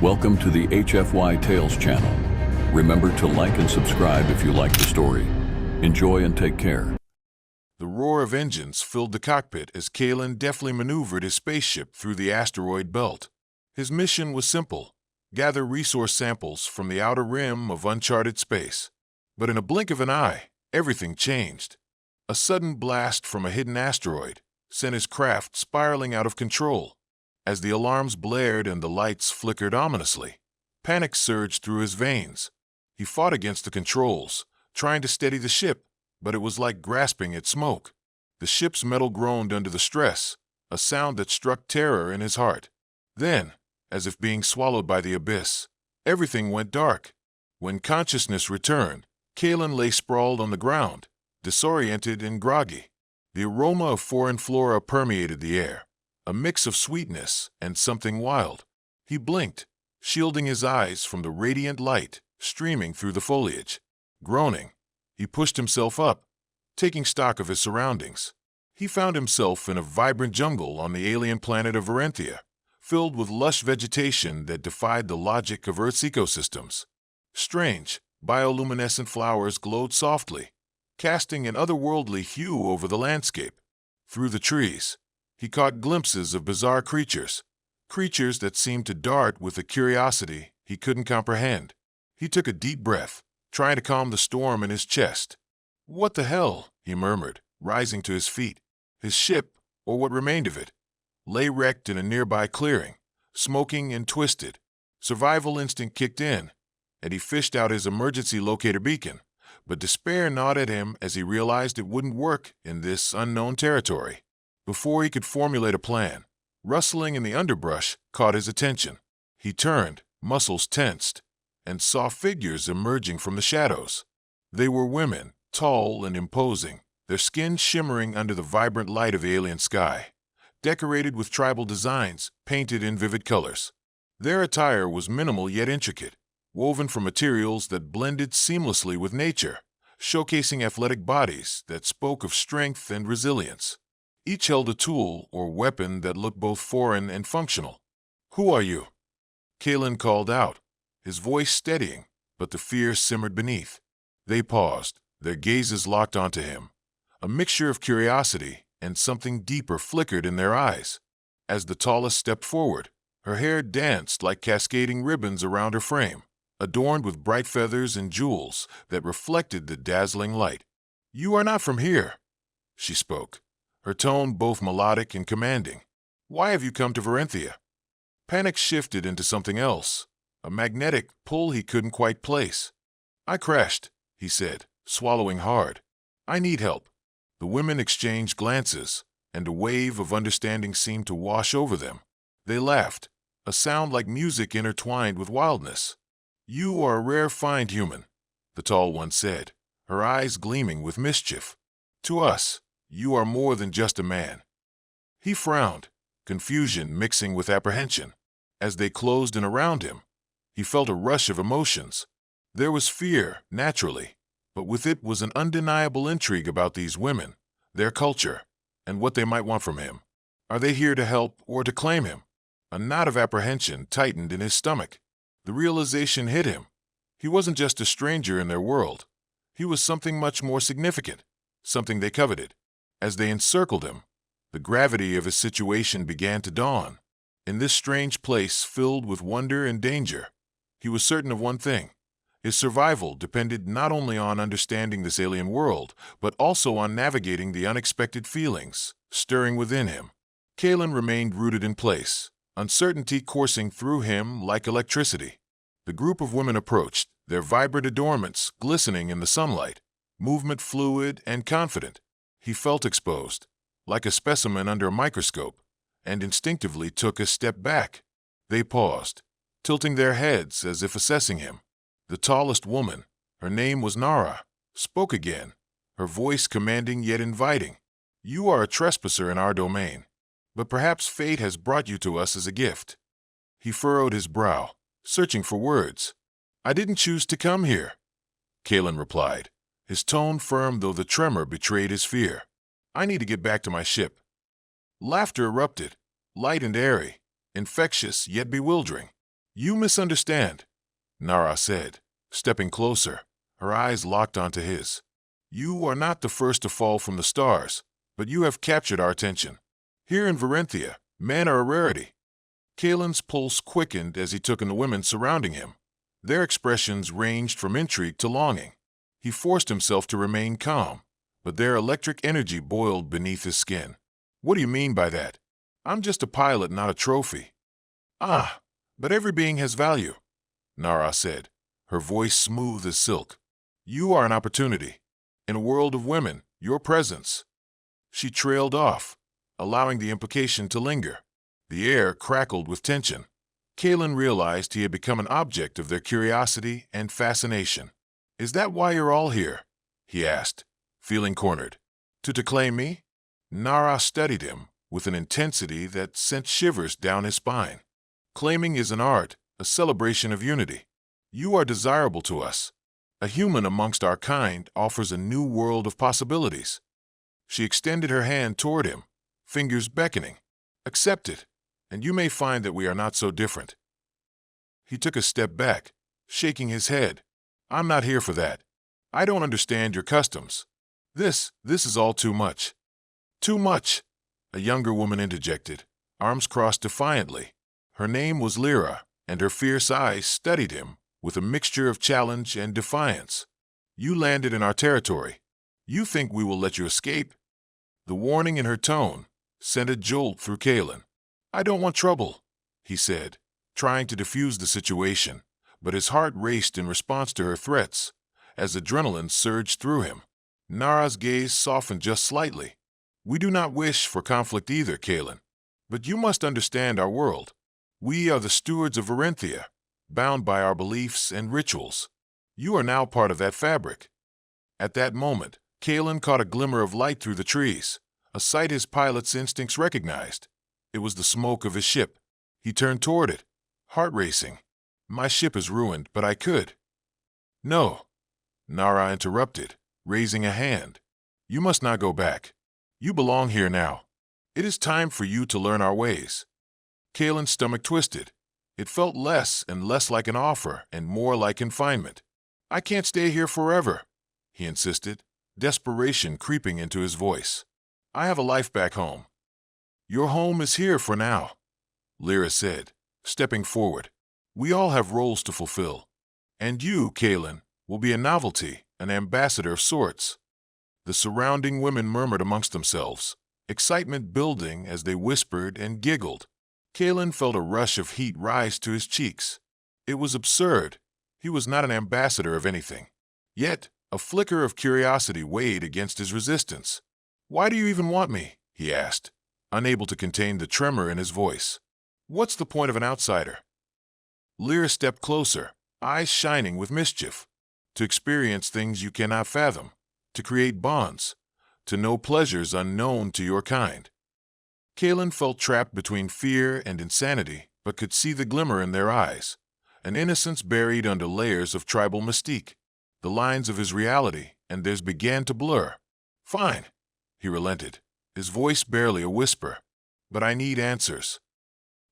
Welcome to the HFY Tales channel. Remember to like and subscribe if you like the story. Enjoy and take care. The roar of engines filled the cockpit as Kalen deftly maneuvered his spaceship through the asteroid belt. His mission was simple: gather resource samples from the outer rim of uncharted space. But in a blink of an eye, everything changed. A sudden blast from a hidden asteroid sent his craft spiraling out of control. As the alarms blared and the lights flickered ominously, panic surged through his veins. He fought against the controls, trying to steady the ship, but it was like grasping at smoke. The ship's metal groaned under the stress, a sound that struck terror in his heart. Then, as if being swallowed by the abyss, everything went dark. When consciousness returned, Kalen lay sprawled on the ground, disoriented and groggy. The aroma of foreign flora permeated the air, a mix of sweetness and something wild. He blinked, shielding his eyes from the radiant light streaming through the foliage. Groaning, he pushed himself up, taking stock of his surroundings. He found himself in a vibrant jungle on the alien planet of Varenthia, filled with lush vegetation that defied the logic of Earth's ecosystems. Strange, bioluminescent flowers glowed softly, casting an otherworldly hue over the landscape. Through the trees, he caught glimpses of bizarre creatures that seemed to dart with a curiosity he couldn't comprehend. He took a deep breath, trying to calm the storm in his chest. "What the hell?" he murmured, rising to his feet. His ship, or what remained of it, lay wrecked in a nearby clearing, smoking and twisted. Survival instinct kicked in, and he fished out his emergency locator beacon, but despair gnawed at him as he realized it wouldn't work in this unknown territory. Before he could formulate a plan, rustling in the underbrush caught his attention. He turned, muscles tensed, and saw figures emerging from the shadows. They were women, tall and imposing, their skin shimmering under the vibrant light of the alien sky, decorated with tribal designs painted in vivid colors. Their attire was minimal yet intricate, woven from materials that blended seamlessly with nature, showcasing athletic bodies that spoke of strength and resilience. Each held a tool or weapon that looked both foreign and functional. "Who are you?" Kalen called out, his voice steadying, but the fear simmered beneath. They paused, their gazes locked onto him. A mixture of curiosity and something deeper flickered in their eyes. As the tallest stepped forward, her hair danced like cascading ribbons around her frame, adorned with bright feathers and jewels that reflected the dazzling light. "You are not from here," she spoke, her tone both melodic and commanding. "Why have you come to Varenthia?" Panic shifted into something else, a magnetic pull he couldn't quite place. "I crashed," he said, swallowing hard. "I need help." The women exchanged glances, and a wave of understanding seemed to wash over them. They laughed, a sound like music intertwined with wildness. "You are a rare find, human," the tall one said, her eyes gleaming with mischief. "To us, you are more than just a man." He frowned, confusion mixing with apprehension. As they closed in around him, he felt a rush of emotions. There was fear, naturally, but with it was an undeniable intrigue about these women, their culture, and what they might want from him. Are they here to help or to claim him? A knot of apprehension tightened in his stomach. The realization hit him. He wasn't just a stranger in their world. He was something much more significant, something they coveted. As they encircled him, the gravity of his situation began to dawn. In this strange place filled with wonder and danger, he was certain of one thing: his survival depended not only on understanding this alien world, but also on navigating the unexpected feelings stirring within him. Kalen remained rooted in place, uncertainty coursing through him like electricity. The group of women approached, their vibrant adornments glistening in the sunlight, movement fluid and confident. He felt exposed, like a specimen under a microscope, and instinctively took a step back. They paused, tilting their heads as if assessing him. The tallest woman, her name was Nara, spoke again, her voice commanding yet inviting. "You are a trespasser in our domain, but perhaps fate has brought you to us as a gift." He furrowed his brow, searching for words. "I didn't choose to come here," Kalen replied, his tone firm though the tremor betrayed his fear. "I need to get back to my ship." Laughter erupted, light and airy, infectious yet bewildering. You misunderstand, Nara said, stepping closer, her eyes locked onto his. You are not the first to fall from the stars, but you have captured our attention. Here in Varenthia, men are a rarity. Kalen's pulse quickened as he took in the women surrounding him. Their expressions ranged from intrigue to longing. He forced himself to remain calm, but their electric energy boiled beneath his skin. What do you mean by that? I'm just a pilot, not a trophy. Ah, but every being has value, Nara said, her voice smooth as silk. You are an opportunity. In a world of women, your presence. She trailed off, allowing the implication to linger. The air crackled with tension. Kalen realized he had become an object of their curiosity and fascination. Is that why you're all here? He asked, feeling cornered. To claim me? Nara studied him with an intensity that sent shivers down his spine. Claiming is an art, a celebration of unity. You are desirable to us. A human amongst our kind offers a new world of possibilities. She extended her hand toward him, fingers beckoning. Accept it, and you may find that we are not so different. He took a step back, shaking his head. I'm not here for that. I don't understand your customs. This is all too much. Too much, a younger woman interjected, arms crossed defiantly. Her name was Lyra, and her fierce eyes studied him with a mixture of challenge and defiance. You landed in our territory. You think we will let you escape? The warning in her tone sent a jolt through Kalen. I don't want trouble, he said, trying to defuse the situation, but his heart raced in response to her threats as adrenaline surged through him. Nara's gaze softened just slightly. We do not wish for conflict either, Kalen, but you must understand our world. We are the stewards of Varenthia, bound by our beliefs and rituals. You are now part of that fabric. At that moment, Kalen caught a glimmer of light through the trees, a sight his pilot's instincts recognized. It was the smoke of his ship. He turned toward it, heart racing. My ship is ruined, but I could. No, Nara interrupted, raising a hand. You must not go back. You belong here now. It is time for you to learn our ways. Kalen's stomach twisted. It felt less and less like an offer and more like confinement. I can't stay here forever, he insisted, desperation creeping into his voice. I have a life back home. Your home is here for now, Lyra said, stepping forward. We all have roles to fulfill. And you, Kalen, will be a novelty, an ambassador of sorts. The surrounding women murmured amongst themselves, excitement building as they whispered and giggled. Kalen felt a rush of heat rise to his cheeks. It was absurd. He was not an ambassador of anything. Yet, a flicker of curiosity weighed against his resistance. Why do you even want me? He asked, unable to contain the tremor in his voice. What's the point of an outsider? Lyra stepped closer, eyes shining with mischief. To experience things you cannot fathom, to create bonds, to know pleasures unknown to your kind. Kalen felt trapped between fear and insanity, but could see the glimmer in their eyes, an innocence buried under layers of tribal mystique. The lines of his reality and theirs began to blur. Fine, he relented, his voice barely a whisper. But I need answers.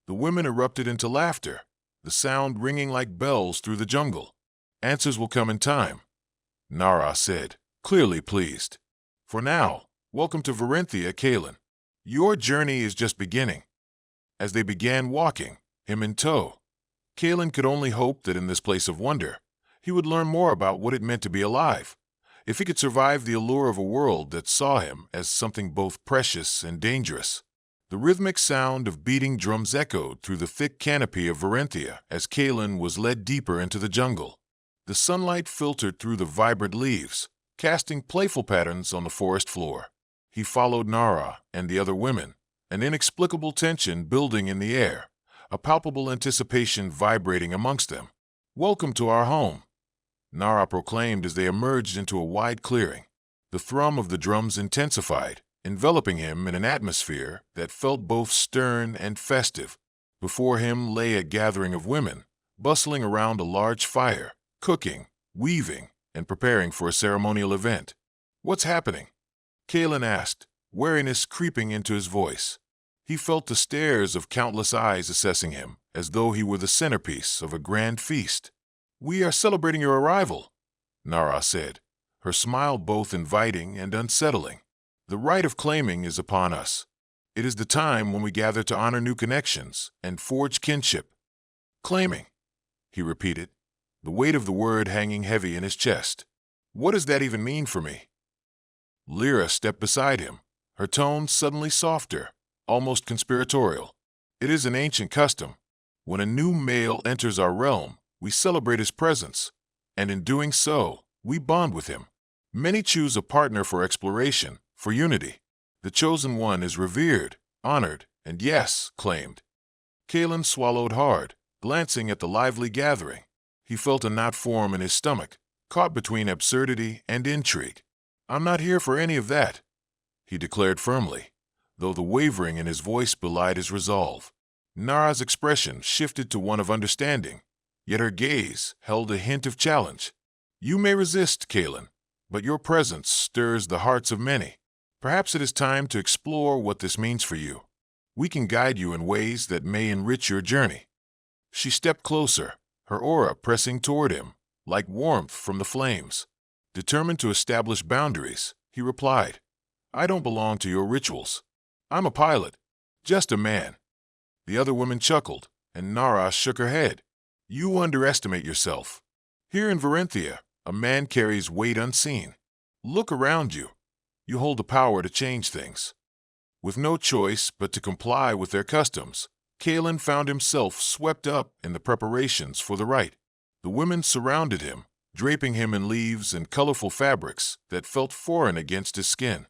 The women erupted into laughter, the sound ringing like bells through the jungle. Answers will come in time, Nara said, clearly pleased. For now, welcome to Varenthia, Kalen. Your journey is just beginning. As they began walking, him in tow, Kalen could only hope that in this place of wonder, he would learn more about what it meant to be alive. If he could survive the allure of a world that saw him as something both precious and dangerous. The rhythmic sound of beating drums echoed through the thick canopy of Varenthia as Kalen was led deeper into the jungle. The sunlight filtered through the vibrant leaves, casting playful patterns on the forest floor. He followed Nara and the other women, an inexplicable tension building in the air, a palpable anticipation vibrating amongst them. Welcome to our home, Nara proclaimed as they emerged into a wide clearing. The thrum of the drums intensified, enveloping him in an atmosphere that felt both stern and festive. Before him lay a gathering of women, bustling around a large fire, cooking, weaving, and preparing for a ceremonial event. What's happening? Kalen asked, wariness creeping into his voice. He felt the stares of countless eyes assessing him as though he were the centerpiece of a grand feast. "We are celebrating your arrival," Nara said, her smile both inviting and unsettling. "The rite of claiming is upon us. It is the time when we gather to honor new connections and forge kinship." "Claiming," he repeated, the weight of the word hanging heavy in his chest. "What does that even mean for me?" Lyra stepped beside him, her tone suddenly softer, almost conspiratorial. "It is an ancient custom. When a new male enters our realm, we celebrate his presence, and in doing so, we bond with him. Many choose a partner for exploration, for unity. The chosen one is revered, honored, and yes, claimed." Kalen swallowed hard, glancing at the lively gathering. He felt a knot form in his stomach, caught between absurdity and intrigue. "I'm not here for any of that," he declared firmly, though the wavering in his voice belied his resolve. Nara's expression shifted to one of understanding, yet her gaze held a hint of challenge. "You may resist, Kalen, but your presence stirs the hearts of many. Perhaps it is time to explore what this means for you. We can guide you in ways that may enrich your journey." She stepped closer, her aura pressing toward him, like warmth from the flames. Determined to establish boundaries, he replied, "I don't belong to your rituals. I'm a pilot, just a man." The other woman chuckled, and Nara shook her head. "You underestimate yourself. Here in Varenthia, a man carries weight unseen. Look around you. You hold the power to change things." With no choice but to comply with their customs, Kalen found himself swept up in the preparations for the rite. The women surrounded him, draping him in leaves and colorful fabrics that felt foreign against his skin.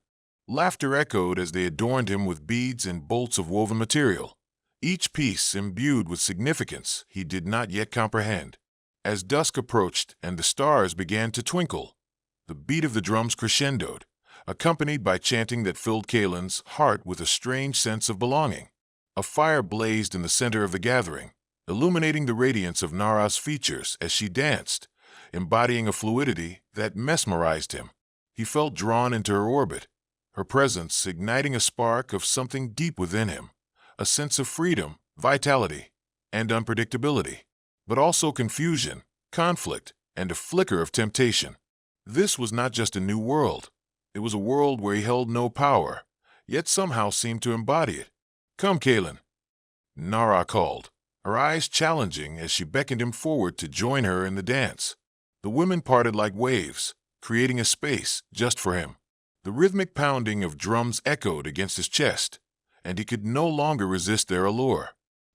Laughter echoed as they adorned him with beads and bolts of woven material, each piece imbued with significance he did not yet comprehend. As dusk approached and the stars began to twinkle, the beat of the drums crescendoed, accompanied by chanting that filled Kalen's heart with a strange sense of belonging. A fire blazed in the center of the gathering, illuminating the radiance of Nara's features as she danced, embodying a fluidity that mesmerized him. He felt drawn into her orbit, her presence igniting a spark of something deep within him, a sense of freedom, vitality, and unpredictability, but also confusion, conflict, and a flicker of temptation. This was not just a new world. It was a world where he held no power, yet somehow seemed to embody it. "Come, Kalen," Nara called, her eyes challenging as she beckoned him forward to join her in the dance. The women parted like waves, creating a space just for him. The rhythmic pounding of drums echoed against his chest, and he could no longer resist their allure.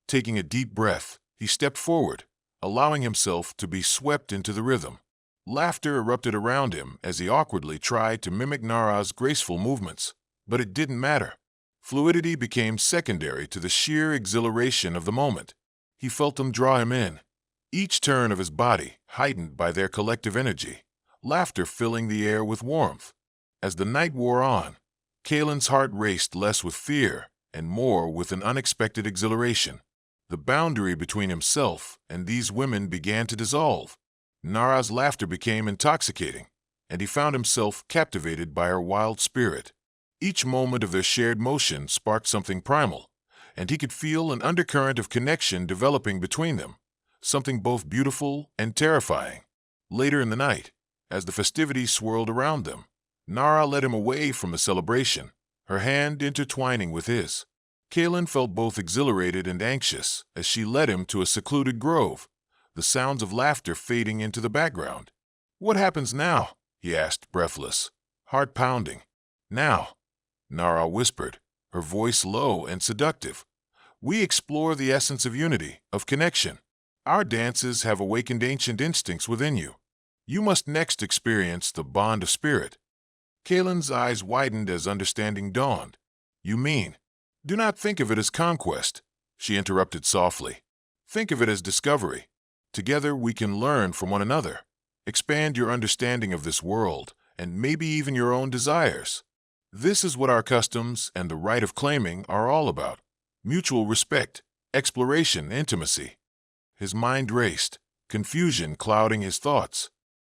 Taking a deep breath, he stepped forward, allowing himself to be swept into the rhythm. Laughter erupted around him as he awkwardly tried to mimic Nara's graceful movements, but it didn't matter. Fluidity became secondary to the sheer exhilaration of the moment. He felt them draw him in, each turn of his body heightened by their collective energy, laughter filling the air with warmth. As the night wore on, Kalen's heart raced less with fear and more with an unexpected exhilaration. The boundary between himself and these women began to dissolve. Nara's laughter became intoxicating, and he found himself captivated by her wild spirit. Each moment of their shared motion sparked something primal, and he could feel an undercurrent of connection developing between them, something both beautiful and terrifying. Later in the night, as the festivities swirled around them, Nara led him away from the celebration, her hand intertwining with his. Kalen felt both exhilarated and anxious as she led him to a secluded grove, the sounds of laughter fading into the background. "What happens now?" he asked, breathless, heart pounding. "Now," Nara whispered, her voice low and seductive, "we explore the essence of unity, of connection. Our dances have awakened ancient instincts within you. You must next experience the bond of spirit." Kalen's eyes widened as understanding dawned. "You mean?" "Do not think of it as conquest," she interrupted softly. "Think of it as discovery. Together we can learn from one another, expand your understanding of this world, and maybe even your own desires. This is what our customs and the rite of claiming are all about. Mutual respect, exploration, intimacy." His mind raced, confusion clouding his thoughts.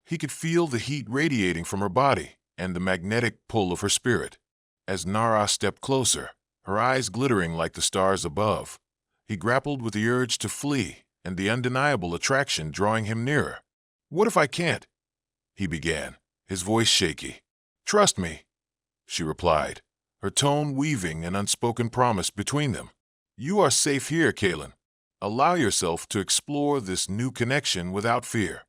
He could feel the heat radiating from her body and the magnetic pull of her spirit. As Nara stepped closer, her eyes glittering like the stars above, He grappled with the urge to flee and the undeniable attraction drawing him nearer. "What if I can't?" he began, his voice shaky. "Trust me," she replied, her tone weaving an unspoken promise between them. "You are safe here, Kaylin. Allow yourself to explore this new connection without fear."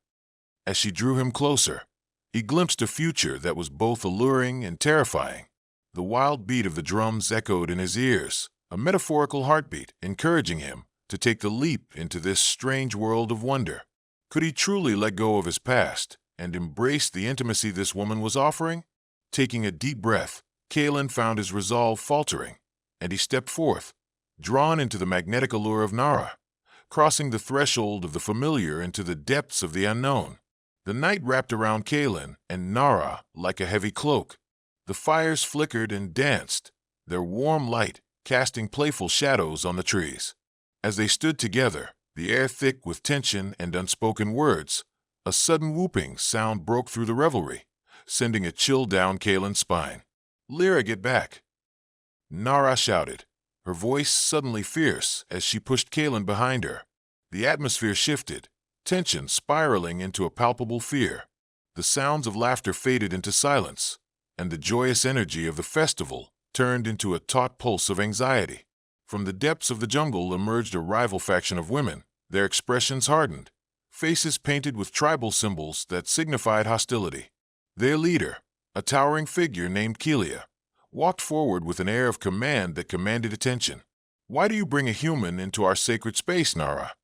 As she drew him closer, he glimpsed a future that was both alluring and terrifying. The wild beat of the drums echoed in his ears, a metaphorical heartbeat encouraging him to take the leap into this strange world of wonder. Could he truly let go of his past and embrace the intimacy this woman was offering? Taking a deep breath, Kaylin found his resolve faltering, and he stepped forth, drawn into the magnetic allure of Nara, crossing the threshold of the familiar into the depths of the unknown. The night wrapped around Kaylin and Nara like a heavy cloak. The fires flickered and danced, their warm light casting playful shadows on the trees. As they stood together, the air thick with tension and unspoken words, a sudden whooping sound broke through the revelry, sending a chill down Kaylin's spine. "Lyra, get back!" Nara shouted, her voice suddenly fierce as she pushed Kaylin behind her. The atmosphere shifted, tension spiraling into a palpable fear. The sounds of laughter faded into silence, and the joyous energy of the festival turned into a taut pulse of anxiety. From the depths of the jungle emerged a rival faction of women, their expressions hardened, faces painted with tribal symbols that signified hostility. Their leader, a towering figure named Kelia, walked forward with an air of command that commanded attention. "Why do you bring a human into our sacred space, Nara?"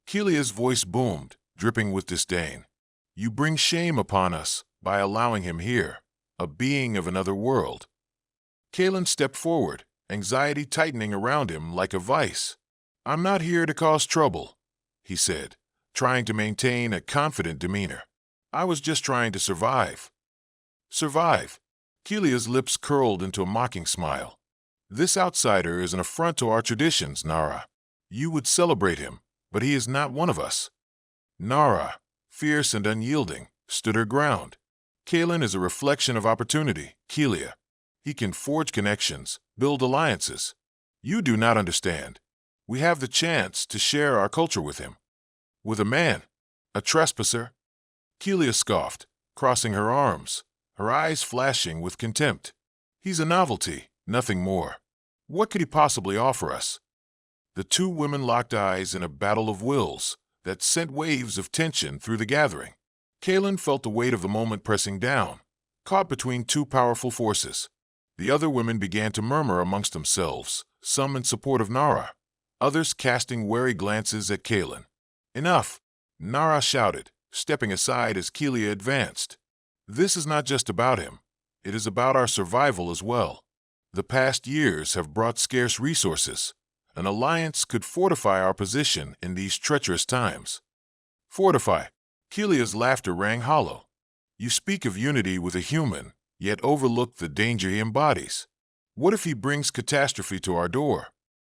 Kelia's voice boomed, dripping with disdain. "You bring shame upon us by allowing him here, a being of another world." Kaylin stepped forward, anxiety tightening around him like a vice. "I'm not here to cause trouble," he said, trying to maintain a confident demeanor. "I was just trying to survive." "Survive?" Kelia's lips curled into a mocking smile. "This outsider is an affront to our traditions, Nara. You would celebrate him, but he is not one of us." Nara, fierce and unyielding, stood her ground. "Kaylin is a reflection of opportunity, Kelia. He can forge connections, build alliances. You do not understand. We have the chance to share our culture with him." "With a man? A trespasser?" Kelia scoffed, crossing her arms, her eyes flashing with contempt. "He's a novelty, nothing more. What could he possibly offer us?" The two women locked eyes in a battle of wills that sent waves of tension through the gathering. Kaylin felt the weight of the moment pressing down, caught between two powerful forces. The other women began to murmur amongst themselves, some in support of Nara, others casting wary glances at Kaylin. "Enough!" Nara shouted, stepping aside as Kelia advanced. "This is not just about him. It is about our survival as well. The past years have brought scarce resources. An alliance could fortify our position in these treacherous times." "Fortify?" Kelia's laughter rang hollow. "You speak of unity with a human, yet overlook the danger he embodies. What if he brings catastrophe to our door?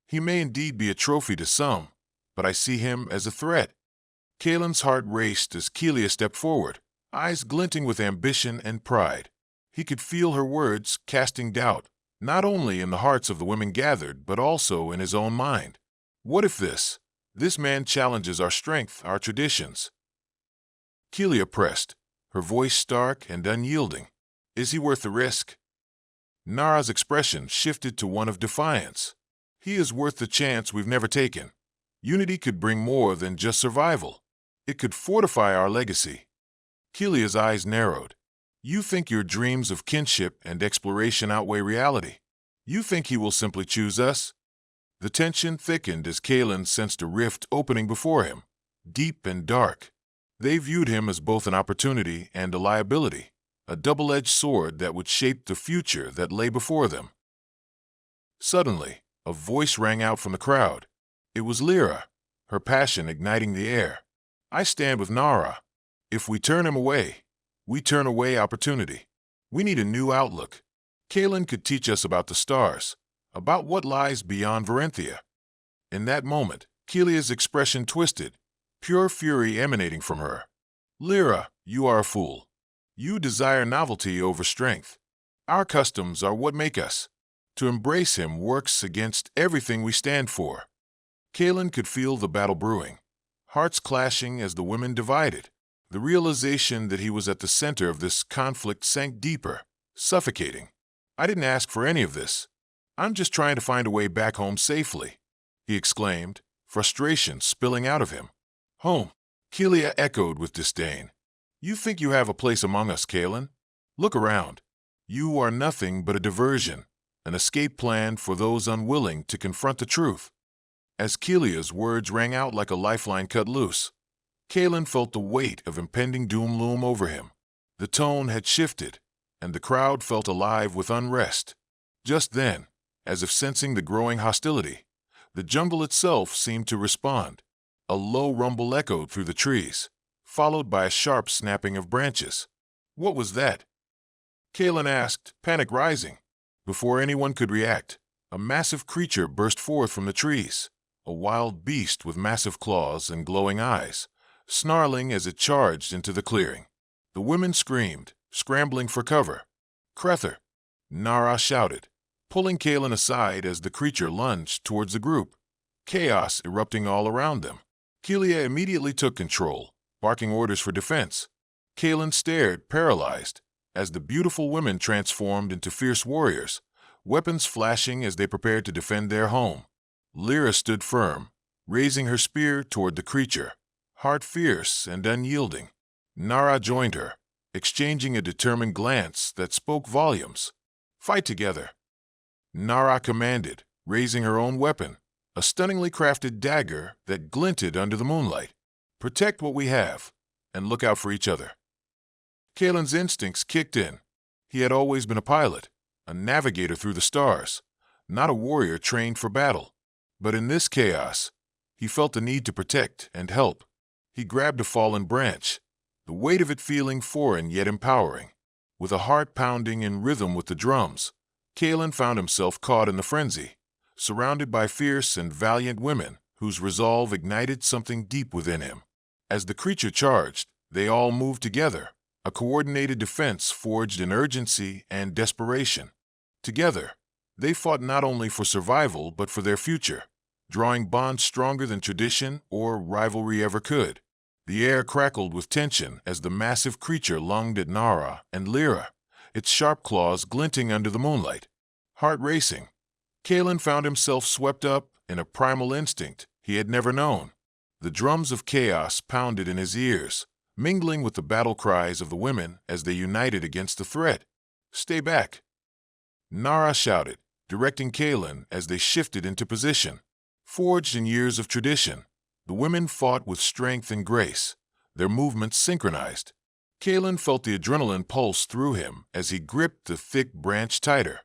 He may indeed be a trophy to some, but I see him as a threat." Kaylin's heart raced as Kelia stepped forward, eyes glinting with ambition and pride. He could feel her words casting doubt, not only in the hearts of the women gathered, but also in his own mind. What if this man challenges our strength, our traditions? Kelia pressed, her voice stark and unyielding. "Is he worth the risk?" Nara's expression shifted to one of defiance. "He is worth the chance we've never taken. Unity could bring more than just survival. It could fortify our legacy." Kelia's eyes narrowed. "You think your dreams of kinship and exploration outweigh reality? You think he will simply choose us?" The tension thickened as Kaylin sensed a rift opening before him, deep and dark. They viewed him as both an opportunity and a liability, a double-edged sword that would shape the future that lay before them. Suddenly, a voice rang out from the crowd. It was Lyra, her passion igniting the air. "I stand with Nara. If we turn him away, we turn away opportunity. We need a new outlook. Kaylin could teach us about the stars, about what lies beyond Varenthia." In that moment, Kelia's expression twisted, pure fury emanating from her. "Lyra, you are a fool. You desire novelty over strength. Our customs are what make us. To embrace him works against everything we stand for." Kalen could feel the battle brewing, hearts clashing as the women divided. The realization that he was at the center of this conflict sank deeper, suffocating. "I didn't ask for any of this. I'm just trying to find a way back home safely," he exclaimed, frustration spilling out of him. "Home," Kelia echoed with disdain. "You think you have a place among us, Kalen? Look around. You are nothing but a diversion, an escape plan for those unwilling to confront the truth." As Kelia's words rang out like a lifeline cut loose, Kalen felt the weight of impending doom loom over him. The tone had shifted, and the crowd felt alive with unrest. Just then, as if sensing the growing hostility, the jungle itself seemed to respond. A low rumble echoed through the trees, followed by a sharp snapping of branches. "What was that?" Kalen asked, panic rising. Before anyone could react, a massive creature burst forth from the trees, a wild beast with massive claws and glowing eyes, snarling as it charged into the clearing. The women screamed, scrambling for cover. "Crether!" Nara shouted, pulling Kalen aside as the creature lunged towards the group, chaos erupting all around them. Kelia immediately took control, barking orders for defense. Kalen stared, paralyzed, as the beautiful women transformed into fierce warriors, weapons flashing as they prepared to defend their home. Lyra stood firm, raising her spear toward the creature, heart fierce and unyielding. Nara joined her, exchanging a determined glance that spoke volumes. "Fight together," Nara commanded, raising her own weapon, a stunningly crafted dagger that glinted under the moonlight. "Protect what we have, and look out for each other." Kalen's instincts kicked in. He had always been a pilot, a navigator through the stars, not a warrior trained for battle. But in this chaos, he felt the need to protect and help. He grabbed a fallen branch, the weight of it feeling foreign yet empowering. With a heart pounding in rhythm with the drums, Kalen found himself caught in the frenzy, surrounded by fierce and valiant women whose resolve ignited something deep within him. As the creature charged, they all moved together, a coordinated defense forged in urgency and desperation. Together, they fought not only for survival but for their future, drawing bonds stronger than tradition or rivalry ever could. The air crackled with tension as the massive creature lunged at Nara and Lyra, its sharp claws glinting under the moonlight. Heart racing, Kalen found himself swept up in a primal instinct he had never known. The drums of chaos pounded in his ears, mingling with the battle cries of the women as they united against the threat. "Stay back," Nara shouted, directing Kalen as they shifted into position. Forged in years of tradition, the women fought with strength and grace, their movements synchronized. Kalen felt the adrenaline pulse through him as he gripped the thick branch tighter.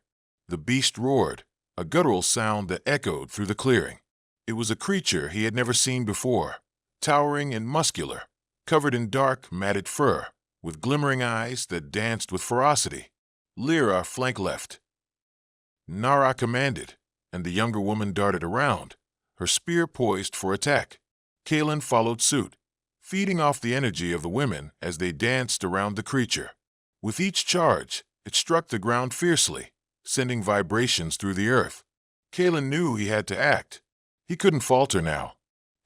The beast roared, a guttural sound that echoed through the clearing. It was a creature he had never seen before, towering and muscular, covered in dark, matted fur, with glimmering eyes that danced with ferocity. Lyra flank left, Nara commanded, and the younger woman darted around, her spear poised for attack. Kalen followed suit, feeding off the energy of the women as they danced around the creature. With each charge, it struck the ground fiercely, sending vibrations through the earth. Kalen knew he had to act. He couldn't falter now.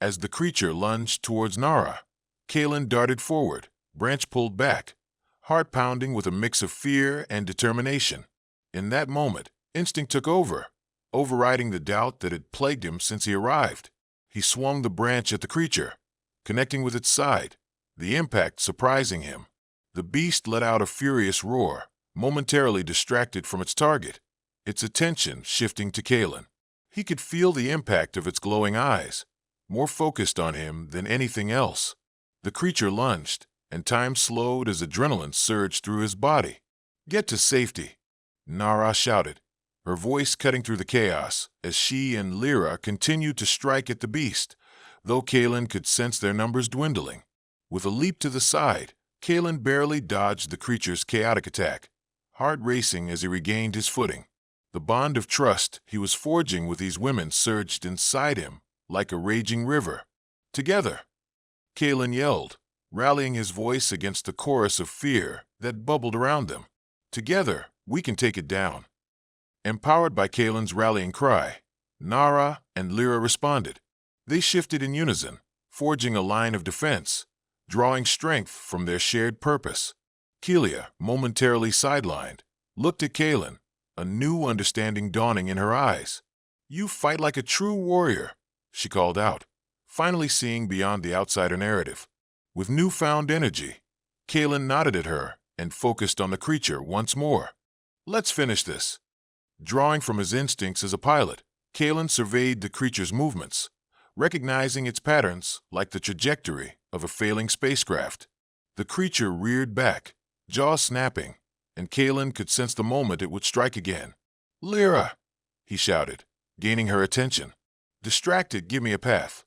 As the creature lunged towards Nara, Kalen darted forward, branch pulled back, heart pounding with a mix of fear and determination. In that moment, instinct took over, overriding the doubt that had plagued him since he arrived. He swung the branch at the creature, connecting with its side, the impact surprising him. The beast let out a furious roar, momentarily distracted from its target, its attention shifting to Kalen. He could feel the impact of its glowing eyes, more focused on him than anything else. The creature lunged, and time slowed as adrenaline surged through his body. "Get to safety," Nara shouted, her voice cutting through the chaos as she and Lyra continued to strike at the beast, though Kalen could sense their numbers dwindling. With a leap to the side, Kalen barely dodged the creature's chaotic attack, heart racing as he regained his footing. The bond of trust he was forging with these women surged inside him like a raging river. "Together," Kalen yelled, rallying his voice against the chorus of fear that bubbled around them. "Together, we can take it down." Empowered by Kalen's rallying cry, Nara and Lyra responded. They shifted in unison, forging a line of defense, drawing strength from their shared purpose. Kelia, momentarily sidelined, looked at Kalen, a new understanding dawning in her eyes. "You fight like a true warrior," she called out, finally seeing beyond the outsider narrative. With newfound energy, Kalen nodded at her and focused on the creature once more. "Let's finish this." Drawing from his instincts as a pilot, Kalen surveyed the creature's movements, recognizing its patterns like the trajectory of a failing spacecraft. The creature reared back, jaw snapping, and Kalen could sense the moment it would strike again. "Lyra!" he shouted, gaining her attention. "Distracted, give me a path."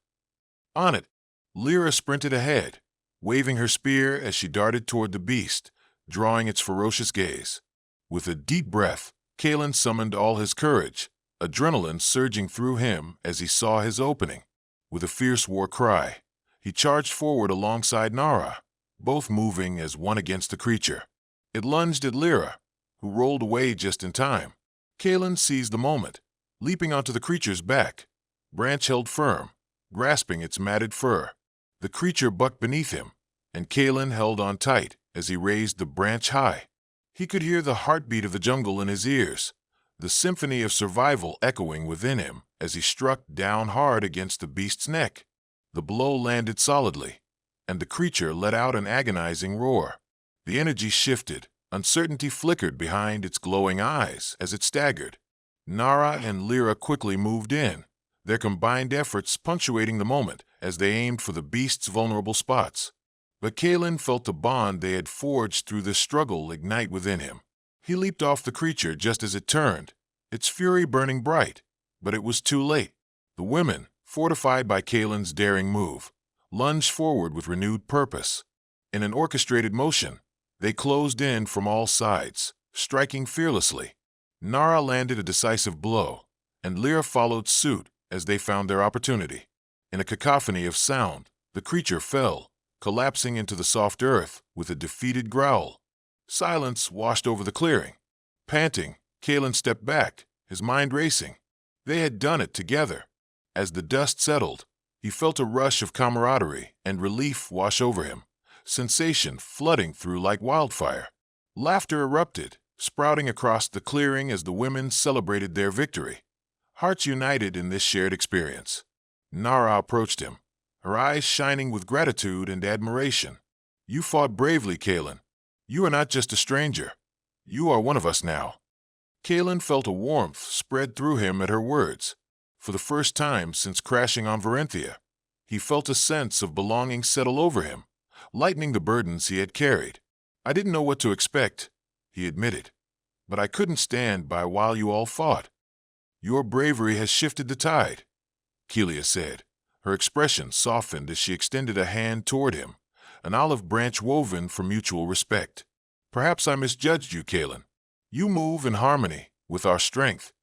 On it, Lyra sprinted ahead, waving her spear as she darted toward the beast, drawing its ferocious gaze. With a deep breath, Kalen summoned all his courage, adrenaline surging through him as he saw his opening. With a fierce war cry, he charged forward alongside Nara, both moving as one against the creature. It lunged at Lyra, who rolled away just in time. Kalen seized the moment, leaping onto the creature's back, branch held firm, grasping its matted fur. The creature bucked beneath him, and Kalen held on tight as he raised the branch high. He could hear the heartbeat of the jungle in his ears, the symphony of survival echoing within him as he struck down hard against the beast's neck. The blow landed solidly, and the creature let out an agonizing roar. The energy shifted, uncertainty flickered behind its glowing eyes as it staggered. Nara and Lyra quickly moved in, their combined efforts punctuating the moment as they aimed for the beast's vulnerable spots. But Kalen felt the bond they had forged through this struggle ignite within him. He leaped off the creature just as it turned, its fury burning bright, but it was too late. The women, fortified by Kalen's daring move, lunged forward with renewed purpose. In an orchestrated motion, they closed in from all sides, striking fearlessly. Nara landed a decisive blow, and Lyra followed suit as they found their opportunity. In a cacophony of sound, the creature fell, collapsing into the soft earth with a defeated growl. Silence washed over the clearing. Panting, Kalen stepped back, his mind racing. They had done it together. As the dust settled, he felt a rush of camaraderie and relief wash over him, sensation flooding through like wildfire. Laughter erupted, sprouting across the clearing as the women celebrated their victory. Hearts united in this shared experience. Nara approached him, her eyes shining with gratitude and admiration. "You fought bravely, Kalen. You are not just a stranger. You are one of us now." Kalen felt a warmth spread through him at her words. For the first time since crashing on Varenthia, he felt a sense of belonging settle over him, lightening the burdens he had carried. "I didn't know what to expect," he admitted, "but I couldn't stand by while you all fought." "Your bravery has shifted the tide," Kelia said. Her expression softened as she extended a hand toward him, an olive branch woven for mutual respect. "Perhaps I misjudged you, Kalen. You move in harmony with our strength."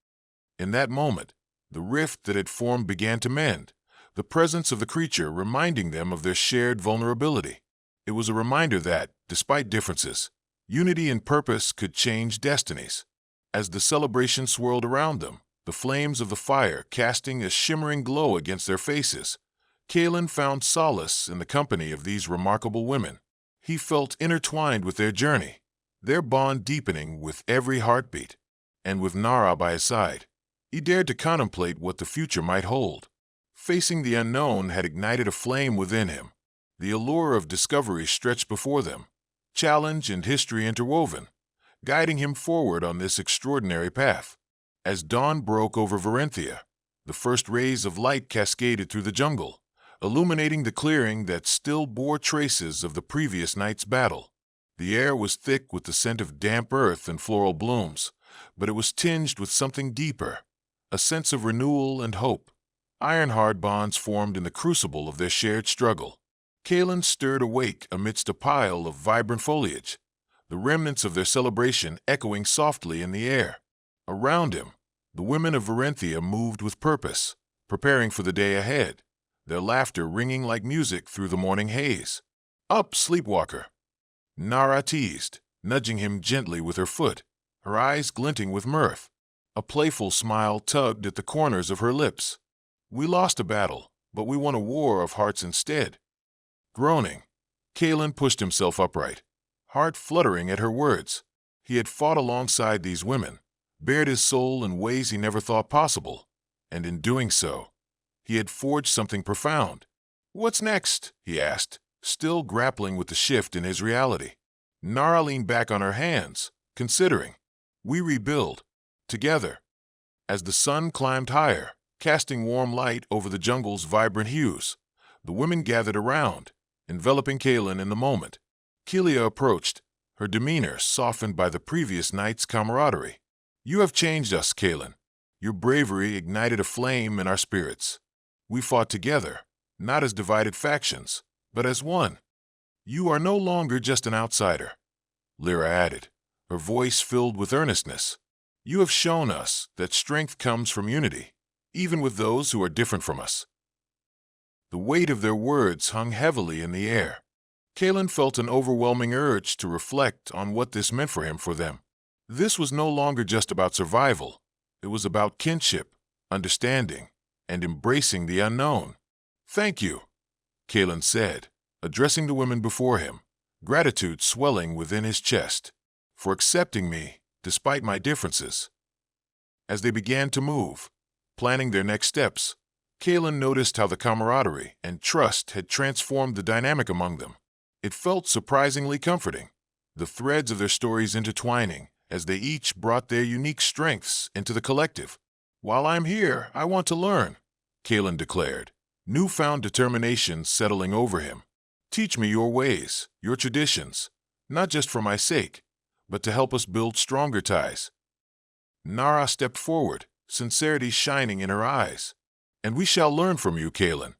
In that moment, the rift that had formed began to mend, the presence of the creature reminding them of their shared vulnerability. It was a reminder that, despite differences, unity and purpose could change destinies. As the celebration swirled around them, the flames of the fire casting a shimmering glow against their faces, Kalen found solace in the company of these remarkable women. He felt intertwined with their journey, their bond deepening with every heartbeat. And with Nara by his side, he dared to contemplate what the future might hold. Facing the unknown had ignited a flame within him. The allure of discovery stretched before them, challenge and history interwoven, guiding him forward on this extraordinary path. As dawn broke over Varenthia, the first rays of light cascaded through the jungle, illuminating the clearing that still bore traces of the previous night's battle. The air was thick with the scent of damp earth and floral blooms, but it was tinged with something deeper, a sense of renewal and hope. Iron-hard bonds formed in the crucible of their shared struggle. Kalen stirred awake amidst a pile of vibrant foliage, the remnants of their celebration echoing softly in the air. Around him, the women of Varenthia moved with purpose, preparing for the day ahead, their laughter ringing like music through the morning haze. "Up, sleepwalker!" Nara teased, nudging him gently with her foot, her eyes glinting with mirth. A playful smile tugged at the corners of her lips. "We lost a battle, but we won a war of hearts instead." Groaning, Kalen pushed himself upright, heart fluttering at her words. He had fought alongside these women, bared his soul in ways he never thought possible, and in doing so, he had forged something profound. "What's next?" he asked, still grappling with the shift in his reality. Nara leaned back on her hands, considering. "We rebuild, together." As the sun climbed higher, casting warm light over the jungle's vibrant hues, the women gathered around, enveloping Kalen in the moment. Kelia approached, her demeanor softened by the previous night's camaraderie. "You have changed us, Kalen. Your bravery ignited a flame in our spirits. We fought together, not as divided factions, but as one. You are no longer just an outsider," Lyra added, her voice filled with earnestness. "You have shown us that strength comes from unity, even with those who are different from us." The weight of their words hung heavily in the air. Kalen felt an overwhelming urge to reflect on what this meant for him, for them. This was no longer just about survival. It was about kinship, understanding, and embracing the unknown. "Thank you," Kalen said, addressing the women before him, gratitude swelling within his chest, "for accepting me despite my differences." As they began to move, planning their next steps, Kalen noticed how the camaraderie and trust had transformed the dynamic among them. It felt surprisingly comforting, the threads of their stories intertwining as they each brought their unique strengths into the collective. "While I'm here, I want to learn," Kalen declared, newfound determination settling over him. "Teach me your ways, your traditions, not just for my sake, but to help us build stronger ties." Nara stepped forward, sincerity shining in her eyes. "And we shall learn from you, Kalen.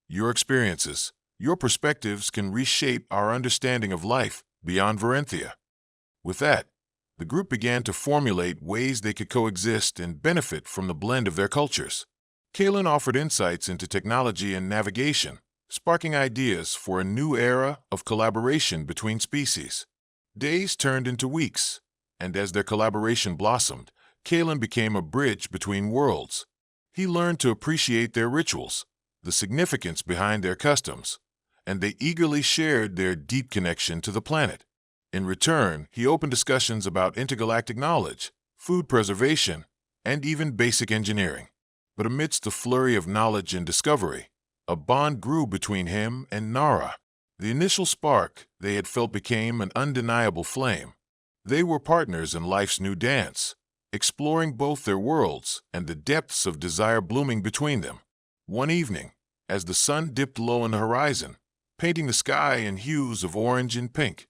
Your experiences, your perspectives can reshape our understanding of life beyond Varenthia." With that, the group began to formulate ways they could coexist and benefit from the blend of their cultures. Kalen offered insights into technology and navigation, sparking ideas for a new era of collaboration between species. Days turned into weeks, and as their collaboration blossomed, Kalen became a bridge between worlds. He learned to appreciate their rituals, the significance behind their customs, and they eagerly shared their deep connection to the planet. In return, he opened discussions about intergalactic knowledge, food preservation, and even basic engineering. But amidst the flurry of knowledge and discovery, a bond grew between him and Nara. The initial spark they had felt became an undeniable flame. They were partners in life's new dance, exploring both their worlds and the depths of desire blooming between them. One evening, as the sun dipped low in the horizon, painting the sky in hues of orange and pink,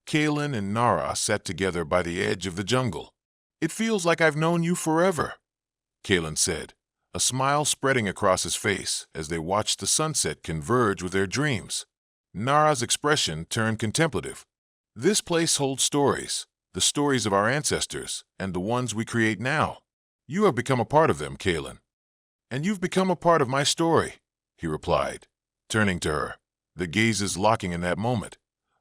Kalen and Nara sat together by the edge of the jungle. "It feels like I've known you forever," Kalen said, a smile spreading across his face as they watched the sunset converge with their dreams. Nara's expression turned contemplative. "This place holds stories, the stories of our ancestors and the ones we create now. You have become a part of them, Kalen." "And you've become a part of my story," he replied, turning to her, the gazes locking in that moment,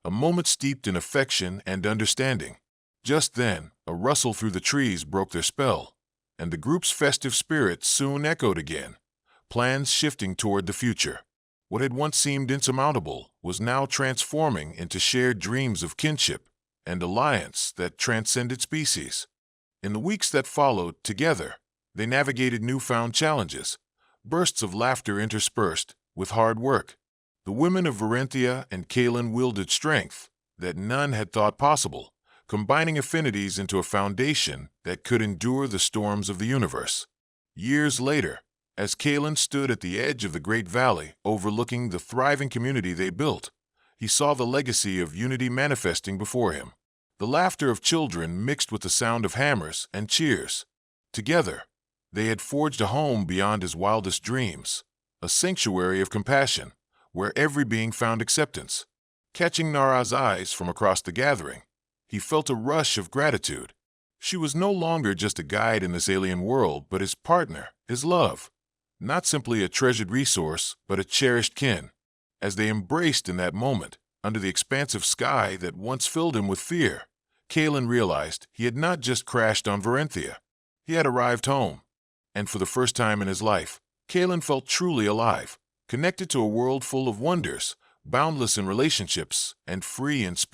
a moment steeped in affection and understanding. Just then, a rustle through the trees broke their spell, and the group's festive spirit soon echoed again, plans shifting toward the future. What had once seemed insurmountable was now transforming into shared dreams of kinship and alliance that transcended species. In the weeks that followed, together, they navigated newfound challenges, bursts of laughter interspersed with hard work. The women of Varenthia and Kalen wielded strength that none had thought possible, combining affinities into a foundation that could endure the storms of the universe. Years later, as Kalen stood at the edge of the Great Valley overlooking the thriving community they built, he saw the legacy of unity manifesting before him. The laughter of children mixed with the sound of hammers and cheers. Together, they had forged a home beyond his wildest dreams, a sanctuary of compassion, where every being found acceptance. Catching Nara's eyes from across the gathering, he felt a rush of gratitude. She was no longer just a guide in this alien world, but his partner, his love. Not simply a treasured resource, but a cherished kin. As they embraced in that moment, under the expansive sky that once filled him with fear, Kalen realized he had not just crashed on Varenthia. He had arrived home. And for the first time in his life, Kalen felt truly alive, connected to a world full of wonders, boundless in relationships, and free in spirit.